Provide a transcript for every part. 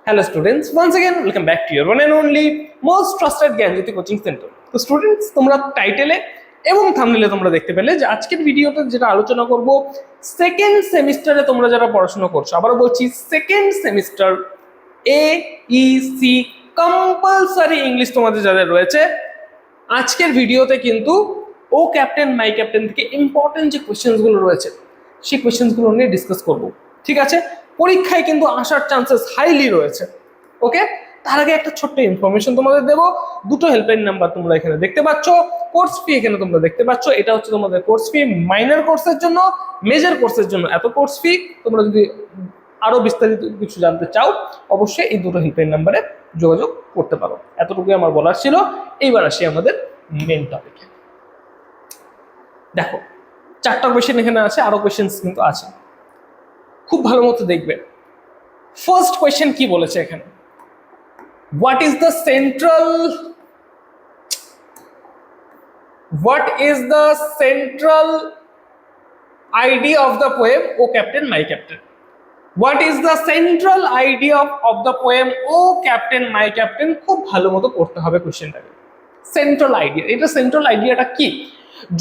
Hello students, once again welcome back to your one and only most trusted Gyanjyoti coaching centre. তো students, তোমরা টাইটেলে এবং থাম্বনেলে তোমরা দেখতে পেলে যে আজকের ভিডিওতে যেটা আলোচনা করব, সেকেন্ড সেমিস্টারে তোমরা যারা পড়াশোনা করছো, আবারও বলছি second semester AEC compulsory English তোমাদের যাদের রয়েছে, আজকের ভিডিওতে কিন্তু ও ক্যাপ্টেন মাই ক্যাপ্টেন থেকে ইম্পর্টেন্ট যে কোয়েশ্চেন্সগুলো রয়েছে সেই কোয়েশ্চেন্সগুলো নিয়ে ডিসকাস করব। ঠিক আছে, পরীক্ষায় কিন্তু আসার চান্সেস হাইলি রয়েছে। ওকে, তার আগে একটা ছোট্ট ইনফরমেশন তোমাদের দেবো। দুটো হেল্পলাইন নাম্বার তোমরা এখানে দেখতে পাচ্ছ, কোর্স ফি এখানে তোমরা দেখতে পাচ্ছ। এটা হচ্ছে তোমাদের কোর্স ফি, মাইনর কোর্সের জন্য, মেজর কোর্সের জন্য এত কোর্স ফি। তোমরা যদি আরো বিস্তারিত কিছু জানতে চাও অবশ্যই এই দুটো হেল্পলাইন নাম্বারে যোগাযোগ করতে পারো। এতটুকুই আমার বলার ছিল। এইবার আসি আমাদের মেন টপিকে। দেখো, চারটা কোয়েশ্চেন এখানে আছে, আরো কোয়েশ্চেন কিন্তু আছে, খুব ভালো মতো দেখবে। ফার্স্ট কোয়েশ্চেন কি বলেছে এখানে, what is the central idea of the poem O Captain My Captain? What is the central idea of the poem O Captain My Captain? খুব ভালো মতো পড়তে হবে কোয়েশ্চেনটাকে। সেন্ট্রাল আইডিয়া, এটা সেন্ট্রাল আইডিয়াটা কি?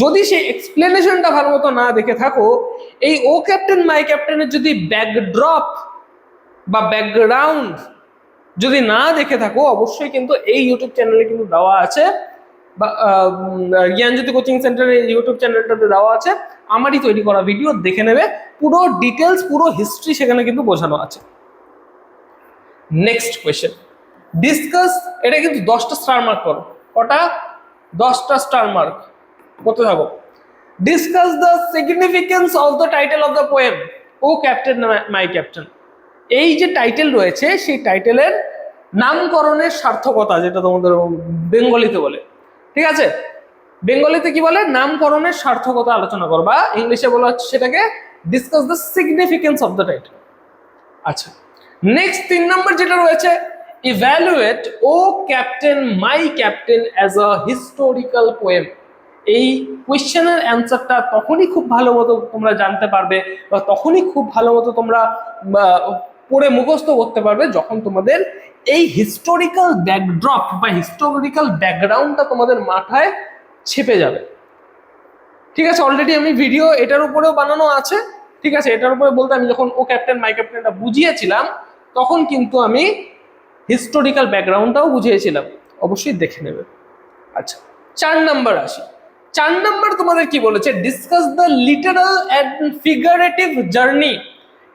যদি সেই এক্সপ্লেনেশনটা ভালো মতো না দেখে থাকো, এই ও ক্যাপ্টেন মাই ক্যাপ্টেনের যদি ব্যাকড্রপ বা ব্যাকগ্রাউন্ড যদি না দেখে থাকো, অবশ্যই কিন্তু এই ইউটিউব চ্যানেলে কিন্তু দেওয়া আছে, বা জ্ঞানজ্যোতি কোচিং সেন্টারের ইউটিউব চ্যানেলটাতে দেওয়া আছে, আমারই তৈরি করা ভিডিও দেখে নেবে, পুরো ডিটেলস পুরো হিস্ট্রি সেখানে কিন্তু বোঝানো আছে। নেক্সট কোয়েশ্চেন, ডিসকাস, এটা কিন্তু 10টা স্টার মার্ক করো। কটা? 10টা স্টার মার্ক করতে থাকো। Discuss the significance of the title of the poem O captain my captain. এই যে টাইটেল রয়েছে সেই টাইটেলের নামকরণের সার্থকতা, যেটা তোমাদের বেঙ্গলিতে বলে। ঠিক আছে, বেঙ্গলিতে কি বলে? নামকরণের সার্থকতা আলোচনা করো, বা ইংলিশে বলা হচ্ছে সেটাকে discuss the significance of the title. আচ্ছা, নেক্সট 3 নম্বর যেটা রয়েছে, evaluate O captain my captain as a historical poem. এই কোয়েশ্চেনের অ্যান্সারটা তখনই খুব ভালো মতো তোমরা জানতে পারবে, বা তখনই খুব ভালো মতো তোমরা পড়ে মুখস্থ করতে পারবে, যখন তোমাদের এই হিস্টোরিক্যাল ব্যাকড্রপ বা হিস্টোরিক্যাল ব্যাকগ্রাউন্ডটা তোমাদের মাথায় ছেপে যাবে। ঠিক আছে, অলরেডি আমি ভিডিও এটার উপরেও বানানো আছে। ঠিক আছে, এটার উপরে বলতে আমি যখন ও ক্যাপ্টেন মাই ক্যাপ্টেনটা বুঝিয়েছিলাম, তখন কিন্তু আমি হিস্টোরিক্যাল ব্যাকগ্রাউন্ডটাও বুঝিয়েছিলাম, অবশ্যই দেখে নেবে। আচ্ছা, 4 নম্বর আসি। 4 নম্বর তোমাদের কি বলেছে, discuss the literal and figurative journey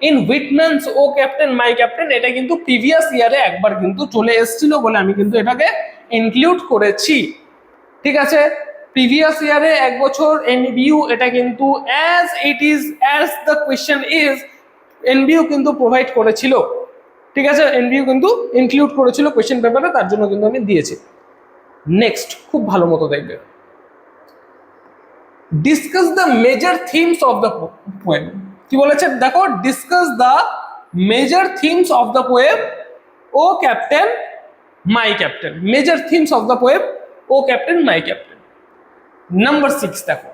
in Whitman's O captain my Captain. এটা কিন্তু প্রিভিয়াস ইয়ারে একবার কিন্তু চলে এসেছিল বলে আমি কিন্তু এটাকে ইনক্লুড করেছি। ঠিক আছে, প্রিভিয়াস ইয়ারে এক বছর এনবিইউ এটা কিন্তু as the question is, NBU কিন্তু প্রোভাইড করেছিল। ঠিক আছে, এনবিইউ কিন্তু ইনক্লুড করেছিল কোয়েশ্চেন পেপারে, তার জন্য কিন্তু আমি দিয়েছি। নেক্সট, খুব ভালো মতো দেখবে, discuss the major themes of the poem. কি বলেছে দেখো, discuss the major themes of the poem O captain my Captain. Major themes of the poem O captain my Captain. Number 6 দেখো,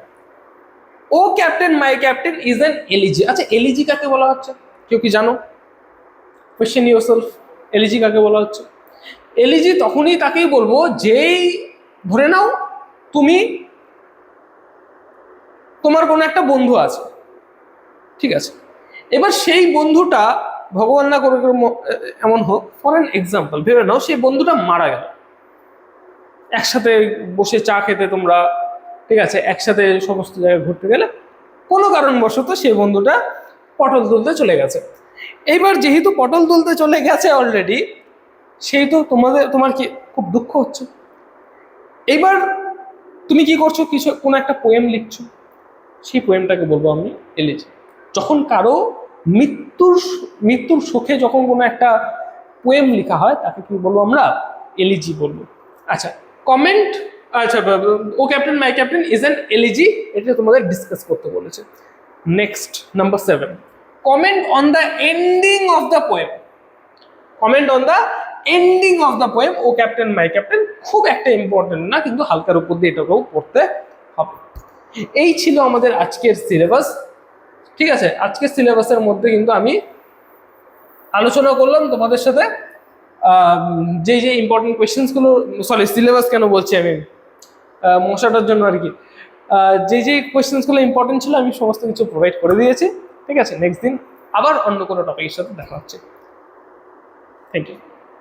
O captain my Captain is an elegy. আচ্ছা, elegy কাকে বলা হচ্ছে কেউ কি জানো? কোয়েশ্চেন ইউরসেলফ, এলিজি কাকে বলা হচ্ছে? এলিজি তখনই তাকেই বলবো যেই, ধরে নাও তুমি, তোমার কোনো একটা বন্ধু আছে। ঠিক আছে, এবার সেই বন্ধুটা, ভগবান না করে এমন হোক, ফর অ্যান এক্সাম্পল ভেবে নাও সেই বন্ধুটা মারা গেল। একসাথে বসে চা খেতে তোমরা, ঠিক আছে, একসাথে সমস্ত জায়গায় ঘুরতে গেলে, কোনো কারণবশত সেই বন্ধুটা পটল তুলতে চলে গেছে। এইবার যেহেতু পটল তুলতে চলে গেছে অলরেডি, সেহেতু তোমার কি খুব দুঃখ হচ্ছে। এইবার তুমি কি করছো, কিছু কোনো একটা পোয়েম লিখছো, সেই পোয়েমটাকে বলবো আমি এলিজি। যখন কারো মৃত্যুর শোকে যখন কোনো একটা পোয়েম লেখা হয়, তাকে কি বলবো আমরা? এলিজি বলবো। আচ্ছা, কমেন্ট, আচ্ছা, O captain my Captain is an elegy, এটা তোমাদের ডিসকাস করতে বলেছে। Next, number 7, comment on the ending of the poem. Comment on the ending of the poem O captain my Captain. খুব একটা ইম্পর্টেন্ট না, কিন্তু হালকার উপর দিয়ে এটাকেও পড়তে হবে। এই ছিল আমাদের আজকের সিলেবাস। ঠিক আছে, আজকের সিলেবাসের মধ্যে কিন্তু আমি আলোচনা করলাম তোমাদের সাথে যে যে ইম্পর্টেন্ট কোয়েশ্চেন্সগুলো, সরি সিলেবাস কেন বলছি আমি, মশাটার জন্য আর কি, যে যে কোয়েশ্চেন্সগুলো ইম্পর্টেন্ট ছিল আমি সমস্ত কিছু প্রোভাইড করে দিয়েছি। ঠিক আছে, নেক্সট দিন আবার অন্য কোনো টপিকের সাথে দেখা হচ্ছে। Thank you.